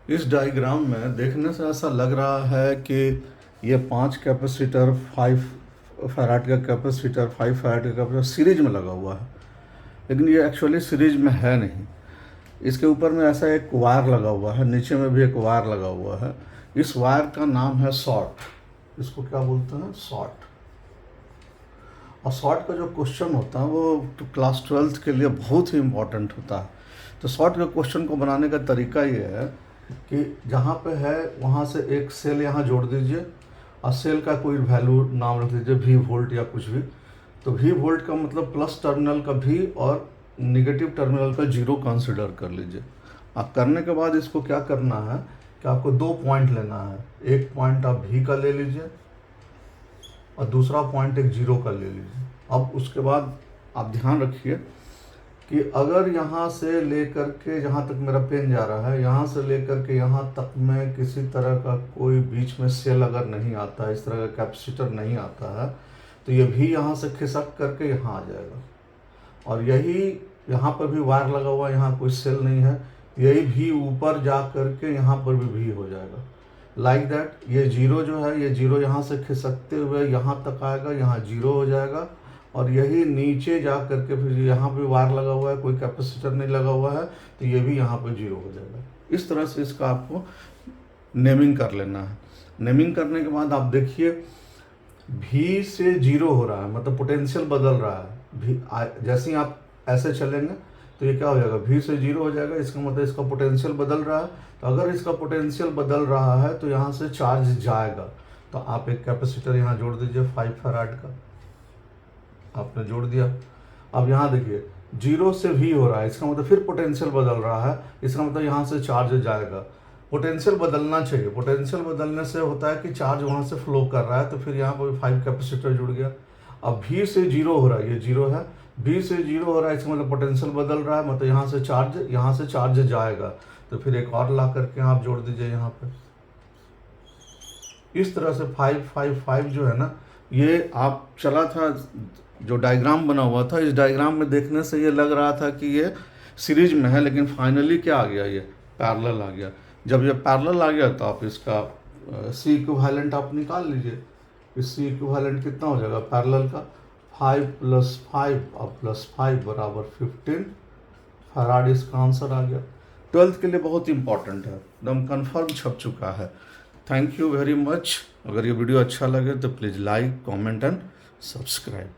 इस डायग्राम में देखने से ऐसा लग रहा है कि ये 5 कैपेसिटर 5 फैराड का कैपेसिटर 5 फैराड का कैपेसिटर सीरीज में लगा हुआ है, लेकिन ये एक्चुअली सीरीज में है नहीं। इसके ऊपर में ऐसा एक वायर लगा हुआ है, नीचे में भी एक वायर लगा हुआ है। इस वायर का नाम है शॉर्ट। इसको क्या बोलते हैं? शॉर्ट। और शॉर्ट का जो क्वेश्चन होता है वो तो क्लास 12th के लिए बहुत ही इम्पोर्टेंट होता है। तो शॉर्ट के क्वेश्चन को बनाने का तरीका ये है कि जहाँ पे है वहाँ से एक सेल यहाँ जोड़ दीजिए और सेल का कोई वैल्यू नाम रख दीजिए V वोल्ट या कुछ भी। तो V वोल्ट का मतलब प्लस टर्मिनल का V और निगेटिव टर्मिनल का 0 कंसिडर कर लीजिए। अब करने के बाद इसको क्या करना है कि आपको 2 पॉइंट लेना है। एक पॉइंट आप V का ले लीजिए और दूसरा पॉइंट एक 0 का ले लीजिए। अब उसके बाद आप ध्यान रखिए कि अगर यहाँ से लेकर के जहाँ तक मेरा पेन जा रहा है, यहाँ से लेकर के यहाँ तक में किसी तरह का कोई बीच में सेल अगर नहीं आता है, इस तरह का कैपेसिटर नहीं आता है, तो ये भी यहाँ से खिसक करके यहाँ आ जाएगा। और यही यहाँ पर भी वायर लगा हुआ है, यहाँ कोई सेल नहीं है, यही भी ऊपर जा करके यहाँ पर भी हो जाएगा। लाइक दैट ये 0 जो है, ये 0 यहाँ से खिसकते हुए यहाँ तक आएगा, यहाँ 0 हो जाएगा। और यही नीचे जा करके फिर यहाँ पे वायर लगा हुआ है, कोई कैपेसिटर नहीं लगा हुआ है, तो ये भी यहाँ पे 0 हो जाएगा। इस तरह से इसका आपको नेमिंग कर लेना है। नेमिंग करने के बाद आप देखिए V से 0 हो रहा है, मतलब पोटेंशियल बदल रहा है। जैसे ही आप ऐसे चलेंगे तो ये क्या हो जाएगा, V से 0 हो जाएगा। इसका मतलब इसका पोटेंशियल बदल रहा है। तो अगर इसका पोटेंशियल बदल रहा है तो यहाँ से चार्ज जाएगा। तो आप एक कैपेसिटर यहाँ जोड़ दीजिए 5 फैराड का, आपने जोड़ दिया। अब यहाँ देखिए 0 से V हो रहा है, इसका मतलब फिर पोटेंशियल बदल रहा है, इसका मतलब यहाँ से चार्ज जाएगा। पोटेंशियल बदलना चाहिए, पोटेंशियल बदलने से होता है कि चार्ज वहाँ से फ्लो कर रहा है। तो फिर यहाँ पर 5 कैपेसिटर जुड़ गया। अब V से 0 हो रहा है, ये 0 है, V से 0 हो रहा है, इसका मतलब पोटेंशियल बदल रहा है, मतलब यहाँ से चार्ज जाएगा। तो फिर एक और ला करके आप जोड़ दीजिए यहाँ पे। इस तरह से 5 5 5 जो है ना, ये आप चला था, जो डायग्राम बना हुआ था, इस डायग्राम में देखने से ये लग रहा था कि ये सीरीज में है, लेकिन फाइनली क्या आ गया, ये पैरेलल आ गया। जब ये पैरेलल आ गया तो आप इसका C इक्विवेलेंट आप निकाल लीजिए। इस C इक्विवेलेंट कितना हो जाएगा पैरेलल का, 5 + 5 और +5 बराबर 15 फैराड। इसका आंसर आ गया। 12th के लिए बहुत इंपॉर्टेंट है, एकदम कन्फर्म छप चुका है। Thank you very much. अगर ये वीडियो अच्छा लगे तो please like, comment and subscribe.